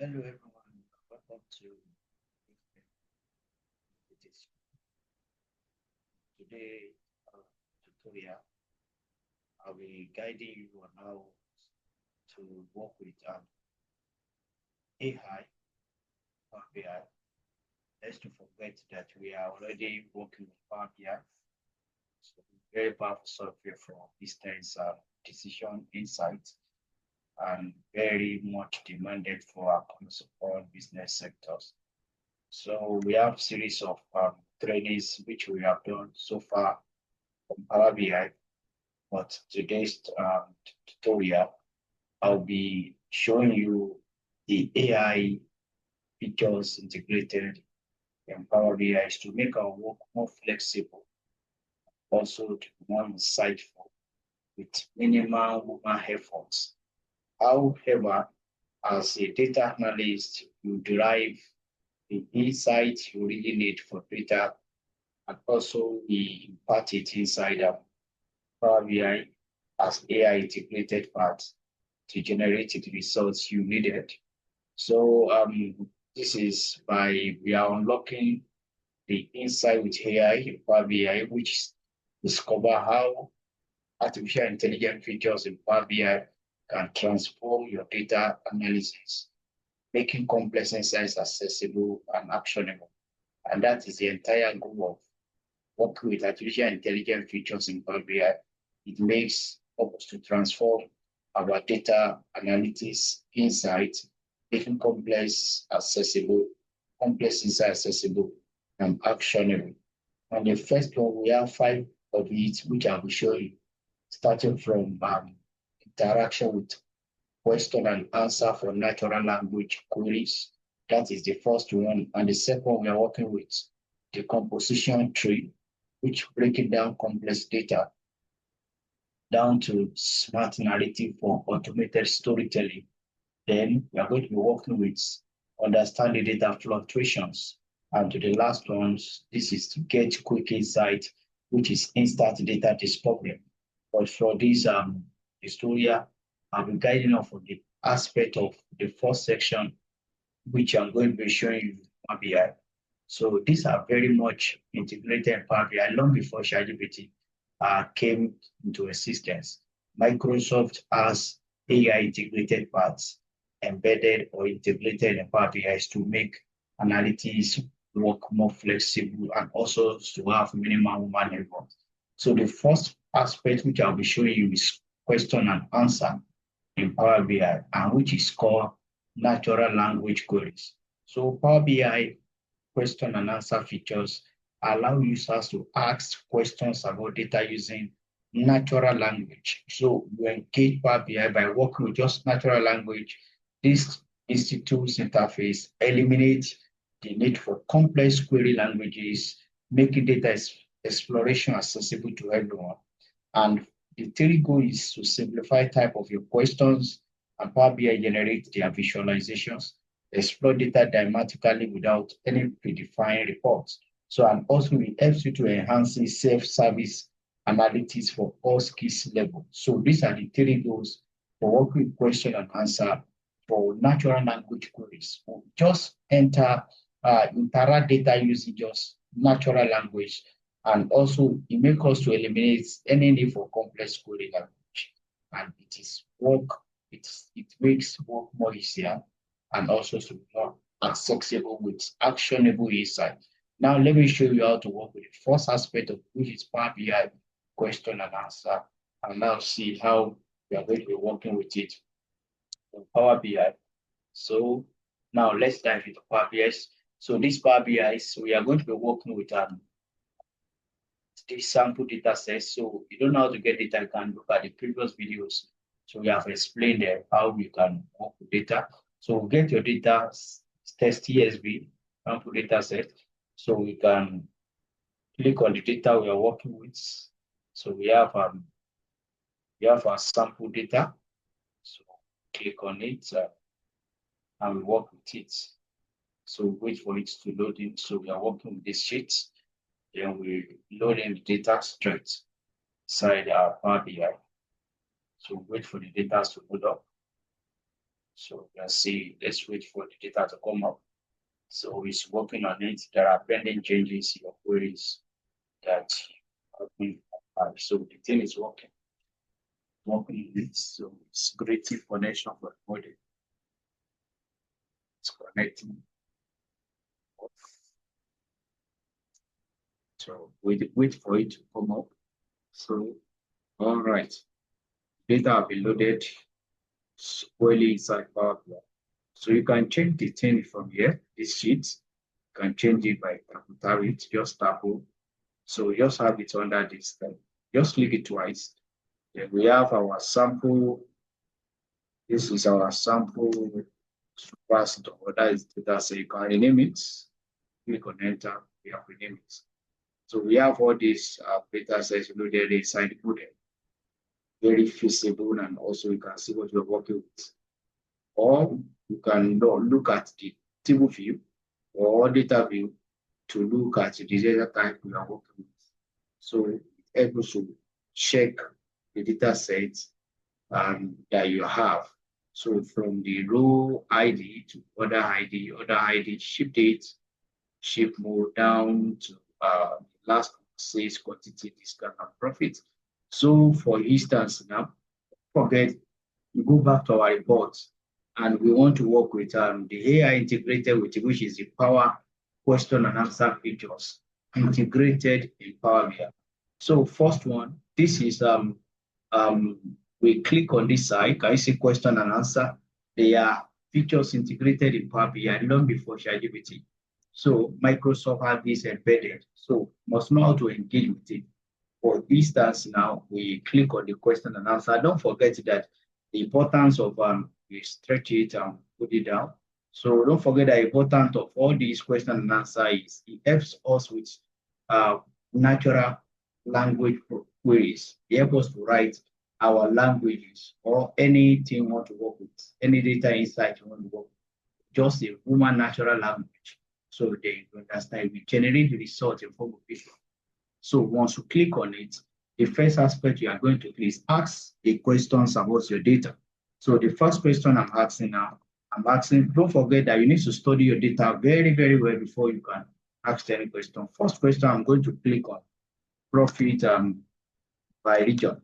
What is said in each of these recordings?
Hello everyone, welcome to this today tutorial. I'll be guiding you on how to work with AI, Power BI. Let's not forget that we are already working with Power BI. So very powerful software for business decision insights and very much demanded for our all business sectors. So we have series of trainings which we have done so far from Power BI. But today's tutorial, I'll be showing you the AI features integrated in Power BI to make our work more flexible, also to be more insightful with minimal human efforts. However, as a data analyst, you derive the insight you really need for data and also we impart it inside Power BI as AI integrated parts to generate the results you needed. So this is by we are unlocking the insight with AI in Power BI, which discover how artificial intelligence features in Power BI can transform your data analysis, making complex insights accessible and actionable. And that is the entire goal of working with artificial intelligence features in Power BI. It makes us to transform our data analytics insight, making complex insight accessible and actionable. And the first one, we have five of it, which I will show you, starting from interaction with question and answer for natural language queries. That is the first one. And the second, we are working with Decomposition Tree, which breaking down complex data down to smart narrative for automated storytelling. Then we are going to be working with understanding data fluctuations. And to the last ones, this is to get quick insight, which is instant data discovery. But for this tutorial, I'll be guiding off of the aspect of the first section, which I'm going to be showing you Power BI. So these are very much integrated in Power BI long before ChatGPT came into existence. Microsoft has AI integrated parts embedded or integrated in Power BI to make analytics work more flexible and also to have minimal human error. So the first aspect which I'll be showing you is question and answer in Power BI, and which is called natural language queries. So Power BI question and answer features allow users to ask questions about data using natural language. So you engage Power BI by working with just natural language. This institute's interface eliminates the need for complex query languages, making data exploration accessible to everyone. And the theory goal is to simplify type of your questions and Power BI generate their visualizations, explore data dramatically without any predefined reports. So, and also it helps you to enhance self-service analytics for all skills levels. So these are the three goals for working with question and answer for natural language queries. We'll just interact data using just natural language, and also it makes us to eliminate any need for complex query language. And it makes work more easier and also to be more accessible with actionable insight. Now let me show you how to work with the first aspect of which is Power BI question and answer, and now see how we are going to be working with it in Power BI. So now let's dive into Power BI. So this Power BI, so we are going to be working with this sample data set. So you don't know how to get data, you can look at the previous videos. So we have explained there how we can work with data. So get your data, test TSV, sample data set. So we can click on the data we are working with. So we have our sample data. So click on it and we work with it. So wait for it to load in. So we are working with this sheet. Then we load in the data straight inside our Power BI. So wait for the data to load up. So let's see, let's wait for the data to come up. So it's working on it. There are pending changes in your queries that have been applied. So the thing is working on it. So it's creating connection for the model. It's connecting. So wait for it to come up. So all right, data have been loaded squarely inside Power BI. So you can change the thing from here, this sheet. You can change it by capital it, just tap on. So just have it under this thing. Just click it twice. Then we have our sample. This is our sample superstore. That is data set. You can rename it. Click on enter. We have renamed it. So we have all these data sets loaded inside the model. Very feasible, and also you can see what you're working with. Or you can look at the table view or data view to look at the data type you are working with. So it's able to check the data sets that you have. So from the row ID to other ID, ship date, ship mode down to last sales quantity, discount, and profit. So for instance, now, forget, you go back to our report and we want to work with the AI integrated with it, which is the Power Question and Answer features integrated in Power BI. So first one, this is we click on this side. Can you see question and answer? They are features integrated in Power BI long before ChatGPT. So Microsoft has this embedded. So must know how to engage with it. For instance, now we click on the question and answer. Don't forget that the importance of we stretch it and put it down. So don't forget the importance of all these question and answer is it helps us with natural language queries. It helps us to write our languages or anything you want to work with, any data insight you want to work with, just a human natural language. So they understand we generate the result in form of visual. So once you click on it, the first aspect you are going to do is ask the questions about your data. So the first question I'm asking now, don't forget that you need to study your data very, very well before you can ask any question. First question, I'm going to click on profit by region.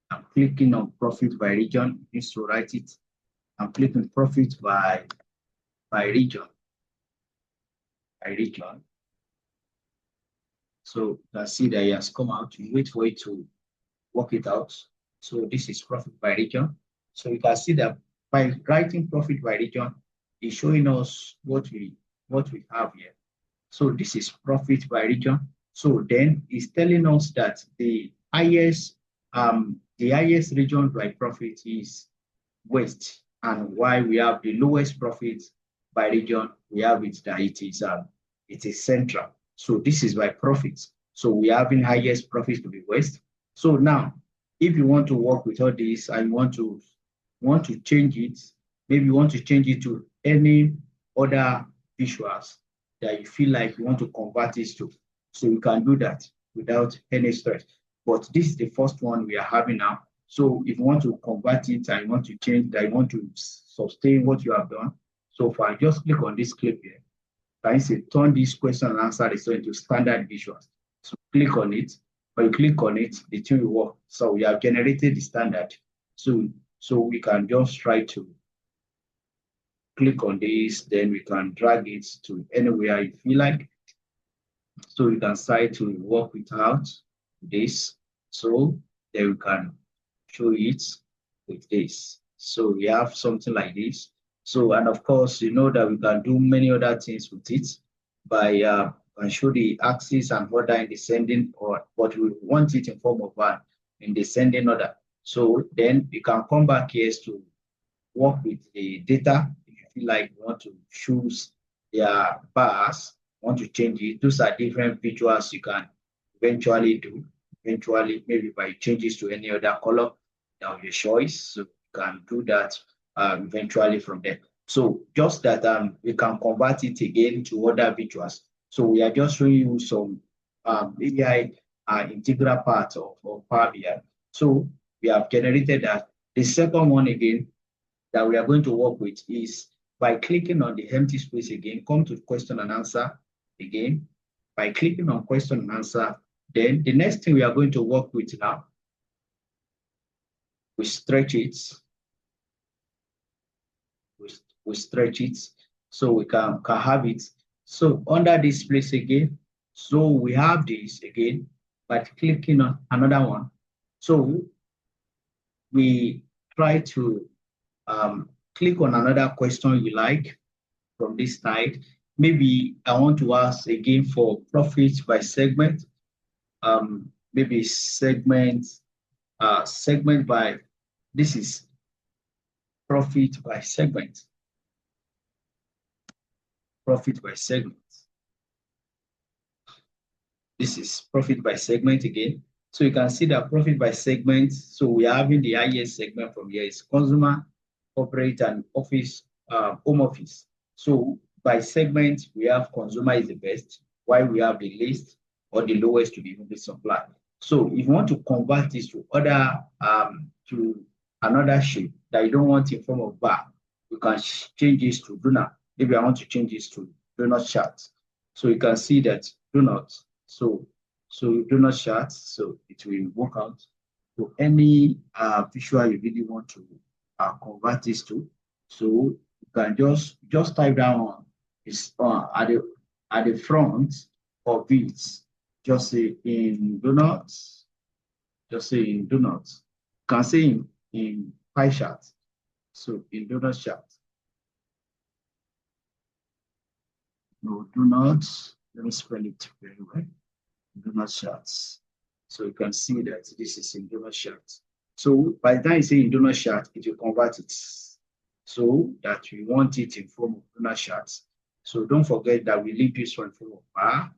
I'm clicking on profit by region. You need to write it. I'm clicking profit by region. By region. So you can see that it has come out. You wait for it to work it out. So this is profit by region. So you can see that by writing profit by region, it's showing us what we have here. So this is profit by region. So then it's telling us that the highest region by profit is West, and why we have the lowest profit by region, we have it that it is central. So this is by profit. So we are having highest profit to be West. So now, if you want to work with all this and you want to change it, maybe you want to change it to any other visuals that you feel like you want to convert it to. So you can do that without any stress. But this is the first one we are having now. So if you want to convert it and you want to change that, you want to sustain what you have done so far, just click on this clip here. Can you say turn this question and answer result into standard visuals? So click on it. When you click on it, the thing will work. So we have generated the standard. So we can just try to click on this, then we can drag it to anywhere you feel like. So you can start to work without this. So then we can show it with this. So we have something like this. So, and of course, you know that we can do many other things with it by can show the axis and order in descending, or what we want it in form of in descending order. So then we can come back here to work with the data. If you feel like you want to choose their bars, want to change it, those are different visuals you can eventually do. Eventually, maybe by changes to any other color, that will be a choice. So you can do that eventually from there. So just that we can convert it again to other visuals. So we are just showing you some AI integral part of Power BI. So we have generated that. The second one again, that we are going to work with is by clicking on the empty space again, come to question and answer again. By clicking on question and answer, then the next thing we are going to work with now, we stretch it. We stretch it so we can have it. So under this place again, so we have this again by clicking on another one. So we try to click on another question you like from this side. Maybe I want to ask again for profit by segment. Maybe segment by, this is profit by segment. Profit by segment. This is profit by segment again. So you can see that profit by segment. So we are having the highest segment from here is consumer, corporate, and office, home office. So by segment, we have consumer is the best, while we have the least or the lowest to be evenly supplied. So if you want to convert this to other to another shape that you don't want in form of bar, you can change this to donut. Maybe I want to change this to donut chart. So you can see that donut. So donut chart. So it will work out to any visual you really want to convert this to. So you can just type down it's at the front of it. Just say in donuts. Just say in donuts. You can say in pie chart. So in donut chart. No, donuts. Let me spell it very well. Donut charts. So you can see that this is in donut chart. So by the time you say in donut chart, it will convert it so that we want it in form of donut charts. So don't forget that we leave this one in form of bar.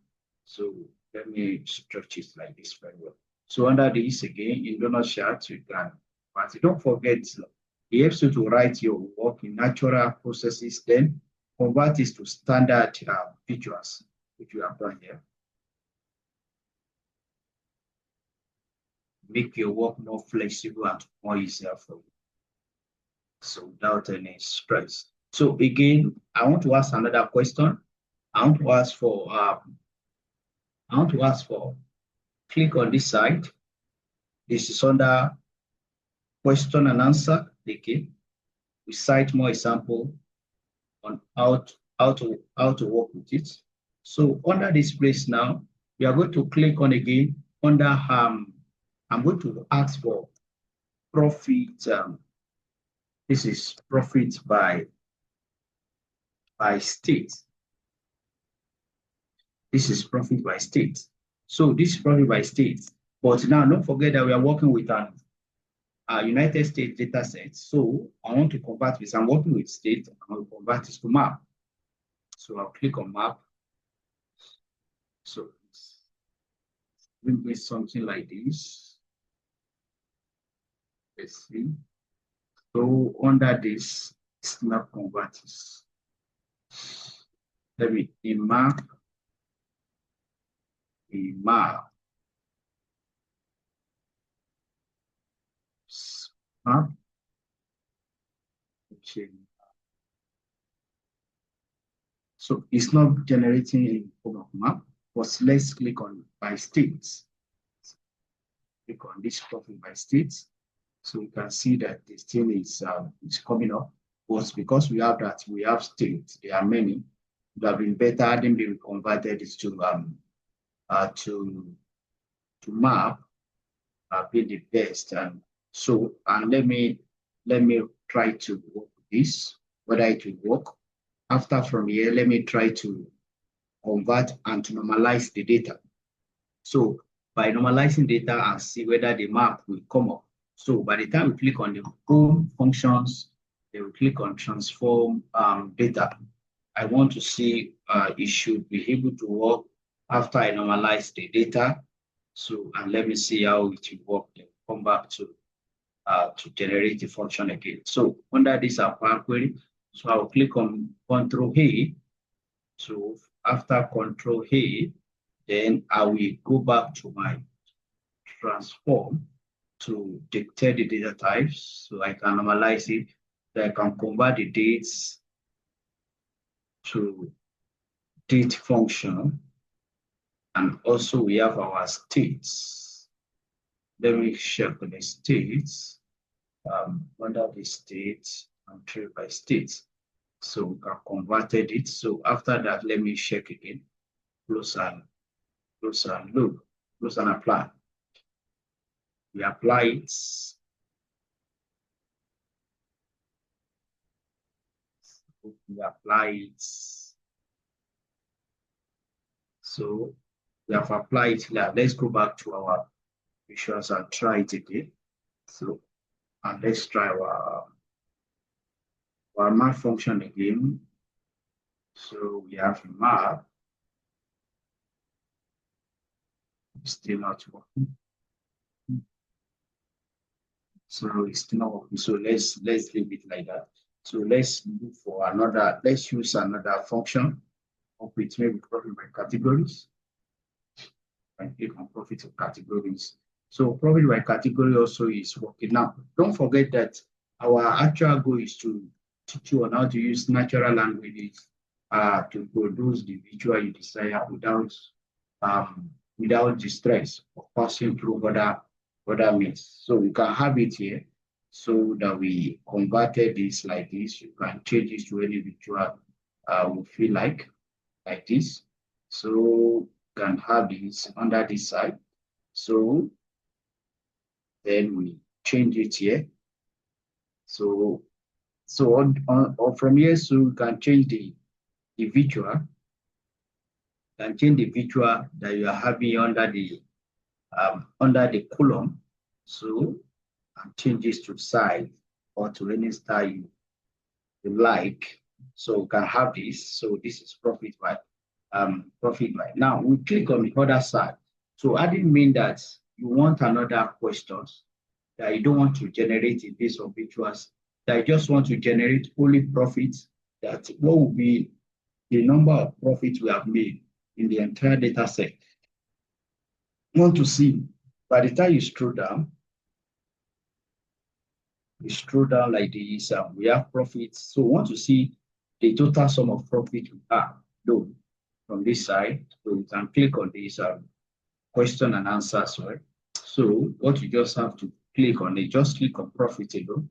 So let me stretch it like this very well. So under this again, in donut chart, you can, but don't forget, it helps you to write your work in natural processes, then convert this to standard visuals, which we have done here. Make your work more flexible and more easier for you. So without any stress. So again, I want to ask another question. I want to ask for, click on this side. This is under question and answer. Okay. We cite more example on how to work with it. So under this place now, we are going to click on again under I'm going to ask for profit. This is profit by state. This is profit by state. So this is profit by state. But now don't forget that we are working with an United States data set. So I want to convert this. I'm working with state. I will convert this to map. So I'll click on map. So bring me something like this. Let's see. So under this, snap converters. Let me map. Map. Okay. So it's not generating in form of map, but let's click on by states. Click on this profit by states. So you can see that this thing is coming up. But because we have that, we have states. There are many. It would have been better hadn't been converted to map. Be the best. And let me try to work with this, whether it will work. After from here, let me try to convert and to normalize the data. So by normalizing data and see whether the map will come up. So by the time we click on the home functions, they will click on transform data. I want to see it should be able to work after I normalize the data. So, and let me see how it will work. Then come back to generate the function again. So under this Power Query, so I'll click on Control A. So after Control A, then I will go back to my transform to dictate the data types, so I can normalize it. that I can convert the dates to date function. And also we have our states. Let me check the states under the states and trade by states. So we can converted it. So after that, let me check again. Close and loop, close and apply. We apply it. We apply it. So we have applied it now. Let's go back to our visuals and try it again. So, and let's try our map function again. So we have a map. Still not working. So it's still not working. So let's leave it like that. So let's look for another, let's use another function of which maybe profit by categories. And click on profit of categories. So profit by category also is working. Now, don't forget that our actual goal is to teach you on how to use natural languages to produce the visual you desire without distress or passing through other means. So we can have it here so that we converted this like this. You can change this to any visual we feel like this. So can have this under this side. So then we change it here. So from here, so we can change the visual. Can change the visual that you are having under the column. So and change this to side or to any style you like. So we can have this. So this is profit by. Now we click on the other side. So I didn't mean that you want another question that you don't want to generate in this of visuals, that you just want to generate only profits, that what will be the number of profits we have made in the entire data set. You want to see by the time you scroll down like this, we have profits. So we want to see the total sum of profit we have done from this side. So you can click on this question and answer. Sorry. So what you just have to click on it, just click on profit alone.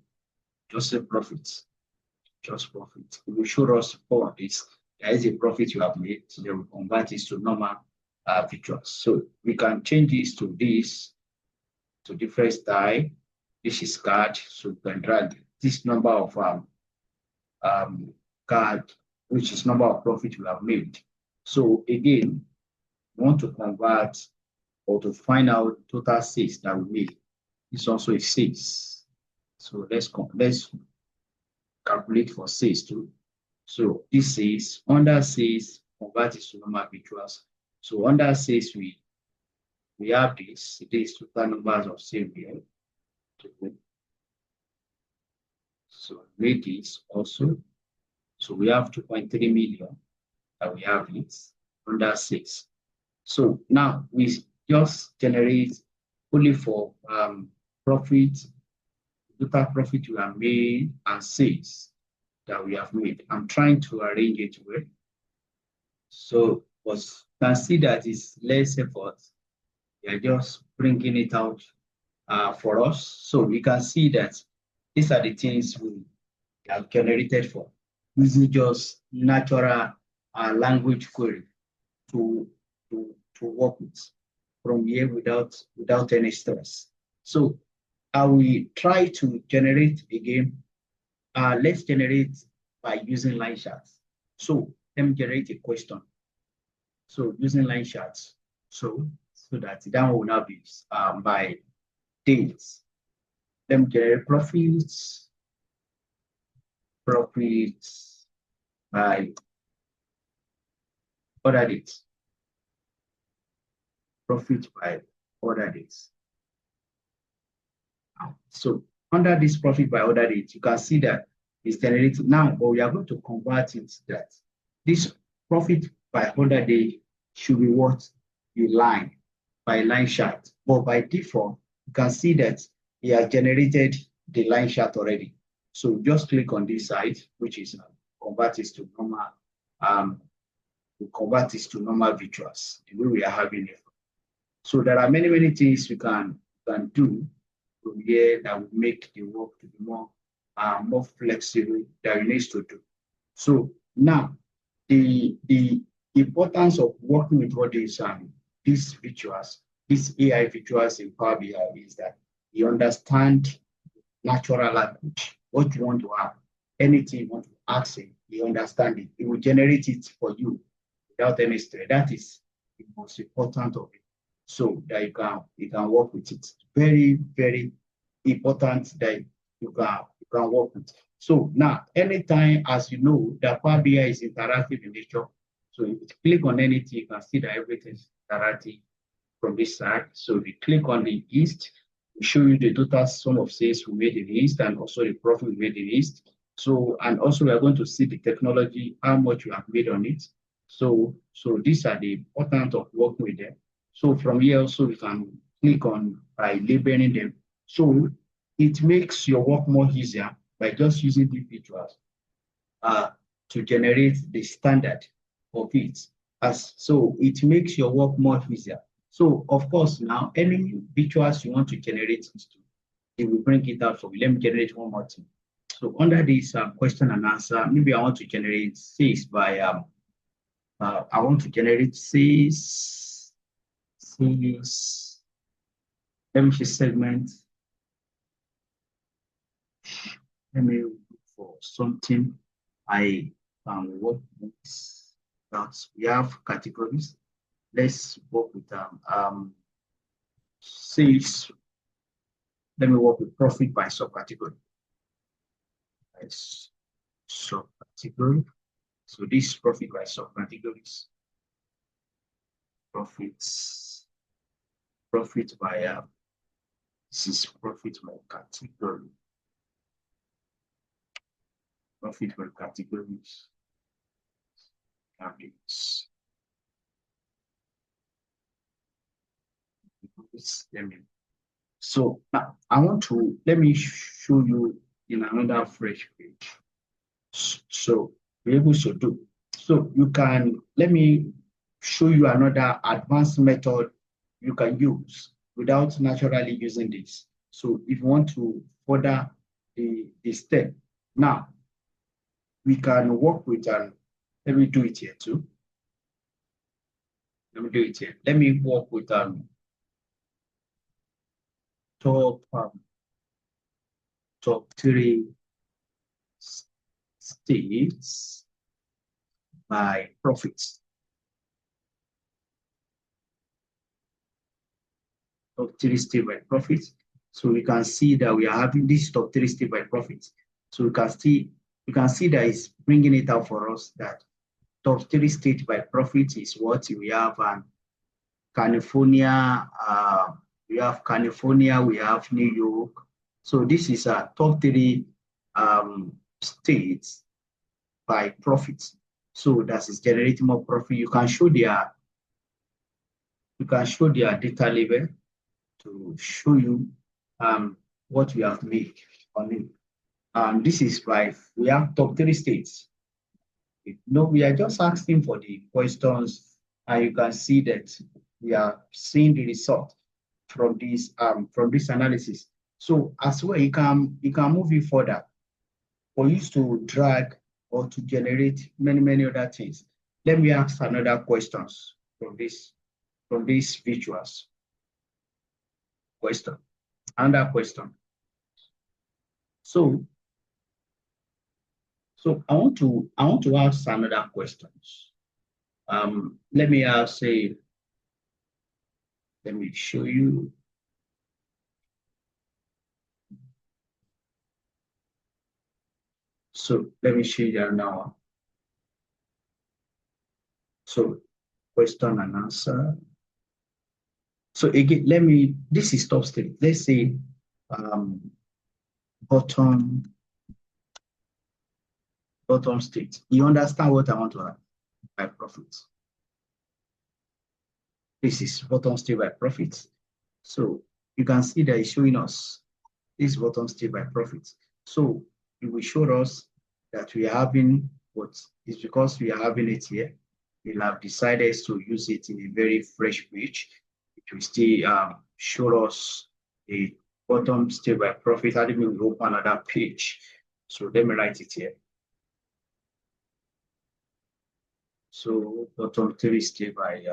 Just say profits. Just profit. It will show us for this. There is a profit you have made. So they will convert this to normal visuals. So we can change this to different style. This is card. So you can drag this number of card, which is number of profit you have made. So again, we want to convert or to find out total sales that we made. It's also a sales. So let's calculate for sales too. So this says under sales, convert it to normal visuals. So under sales, we have this total numbers of sales here. So rate this also. So we have 2.3 million that we have it under 6. So now we just generate only for profit, total profit we have made and sales that we have made. I'm trying to arrange it well. So but you can see that it's less effort. We are just bringing it out for us. So we can see that these are the things we have generated for using just natural language query to work with from here without any stress. So I will try to generate again. Let's generate by using line charts. So let me generate a question. So using line charts. So that will now be by dates. Let me generate profits by order dates. Profit by order dates. So under this profit by order date, you can see that it's generated now, but we are going to convert it that this profit by order date should be what you line by line chart. But by default, you can see that he has generated the line chart already. So just click on this side, which is convert this to normal, we convert this to normal visuals, the way we are having it. So there are many things you can do from here that will make the work to be more flexible that you need to do. So now the importance of working with all these visuals, these AI visuals in Power BI is that you understand natural language, what you want to have, anything you want to ask him, you understand it. It will generate it for you without any stress. That is the most important of it. So that you can work with it. Very important that you can work with. So now, anytime, as you know, that Power BI is interactive in nature. So if you click on anything, you can see that everything is interactive from this side. So if you click on the East, we show you the total sum of sales we made in the East and also the profit we made in the East. So, and also we are going to see the technology, how much you have made on it. So these are the importance of working with them. So from here also we can click on by labeling them. So it makes your work more easier by just using the features to generate the standard of it. So it makes your work more easier. So of course now any visuals you want to generate, it will bring it out for you. Let me generate one more thing. So under this question and answer, maybe I want to generate sales by I want to generate sales. Let me see segment. Let me look for something I can work with. That we have categories. Let's work with sales. Let me work with profit by subcategory. Yes, subcategory. So this profit by subcategories. Profit by this is profit by category. Profit by categories. Habits. So now let me show you in another fresh page. So be able to do. So you can, let me show you another advanced method you can use without naturally using this. So if you want to further the step, now we can work with let me do it here too. Let me do it here. Let me work with top 3 states by profits. Top 3 states by profits. So we can see that we are having this top 3 states by profits. So we can see that it's bringing it out for us that top 3 states by profit is what we have. California, we have New York. So this is a top 3 states by profits. So that is generating more profit. You can show their data label to show you what we have made on it. This is by we have top 3 states. No, we are just asking for the questions, and you can see that we are seeing the result from this analysis. So as well, you can move it further for you to drag or to generate many other things. Let me ask another questions from these visuals. Another question. So I want to ask another questions. Let me let me show you. So let me show you now. So question and answer. So again, this is top state. Let's say bottom state. You understand what I want to have by profits. This is bottom state by profits. So you can see that it's showing us this bottom state by profits. So it will show us that we are having what is because we are having it here. We'll have decided to use it in a very fresh page. It will still show us a bottom step by profit. I will open another page. So let me write it here. So bottom 3 step by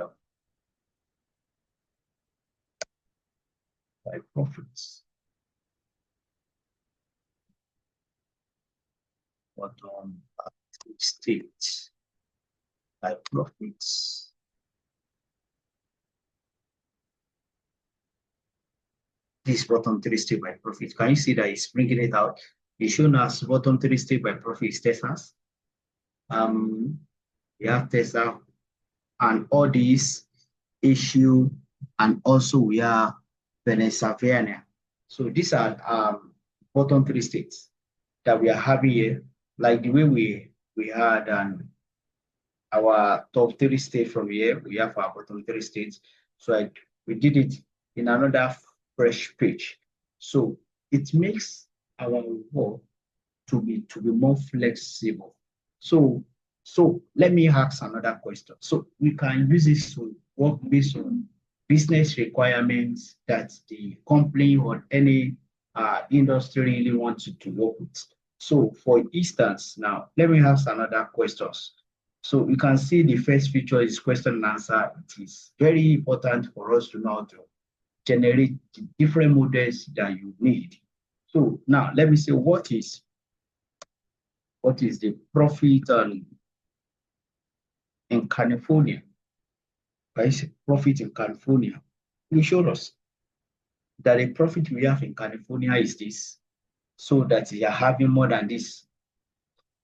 profits. Bottom 3 steps by profits. This bottom 3 step by profit. Can you see that it's bringing it out? It's shown us bottom 3 step by profit is Texas. We have Tesla and all these issue, and also we are Pennsylvania. So these are bottom 3 states that we are having here, like the way we had our top 3 states from here. We have our bottom 3 states. So we did it in another fresh page. So it makes our work to be more flexible. So let me ask another question. So we can use this to work based on business requirements that the company or any industry really wants to work with. So for instance, now let me ask another question. So you can see the first feature is question and answer. It is very important for us to know how to generate the different models that you need. So now let me say what is the profit in California? Guys, profit in California. We showed us that the profit we have in California is this, so that you are having more than this,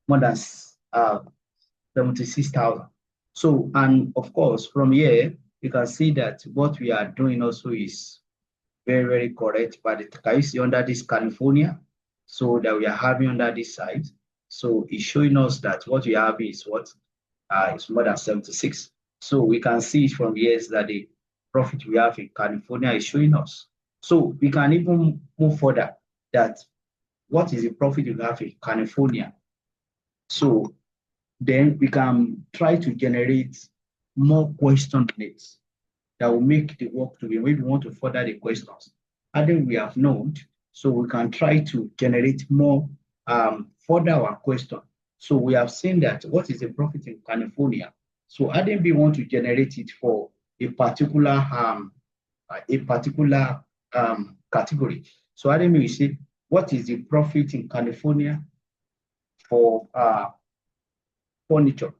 more than 76,000. So, and of course, from here, you can see that what we are doing also is very, very correct. But can you see under this California? So that we are having under this side. So it's showing us that what we have is what is more than 76. So we can see from here that the profit we have in California is showing us. So we can even move further that what is the profit you have in California? So then we can try to generate more questions that will make the work to be, maybe we want to further the questions. I think we have known, so we can try to generate more, further our question. So we have seen that what is the profit in California? So I think we want to generate it for a particular category. So I think we see what is the profit in California for furniture.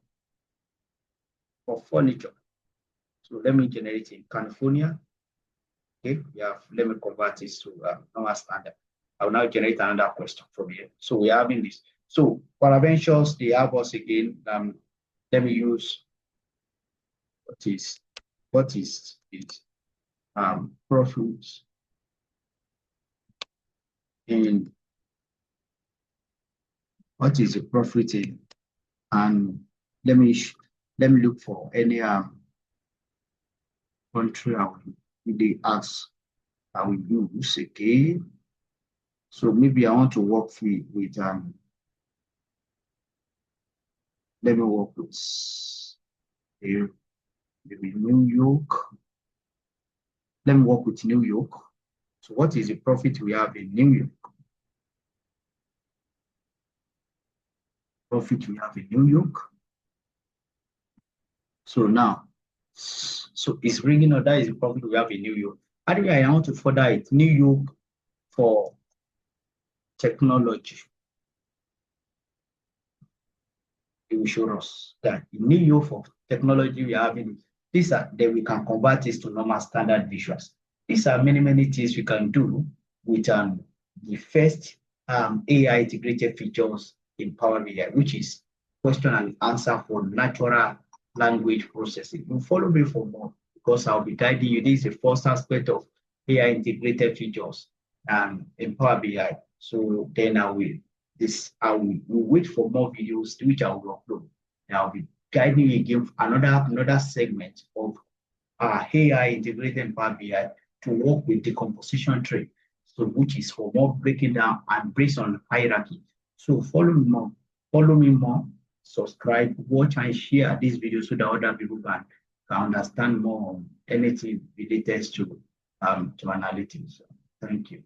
So let me generate in California. Okay, let me convert this to normal standard. I will now generate another question from here. So we are having this. So Paraventials, they have us again. Let me use what is profits in, what is the profit in, and let me look for any country I will really ask I will use again. So maybe I want to work with let me work with maybe New York. Let me work with New York. So what is the profit we have in New York? Profit we have in New York. So now, so it's bringing out that is the profit we have in New York. Anyway, I want to further it. New York for technology. It will show us that in New York for technology we are having these are that we can convert this to normal standard visuals. These are many things we can do with the first AI integrated features in Power BI, which is question and answer for natural language processing. You follow me for more because I'll be guiding you. This is the first aspect of AI integrated features in Power BI. So then I will wait for more videos which I will upload. And I'll be guiding you again another segment of AI integrated in Power BI to work with decomposition tree. So which is for more breaking down and based on hierarchy. So follow me more, subscribe, watch and share this video so that other people can understand more on anything related to analytics. Thank you.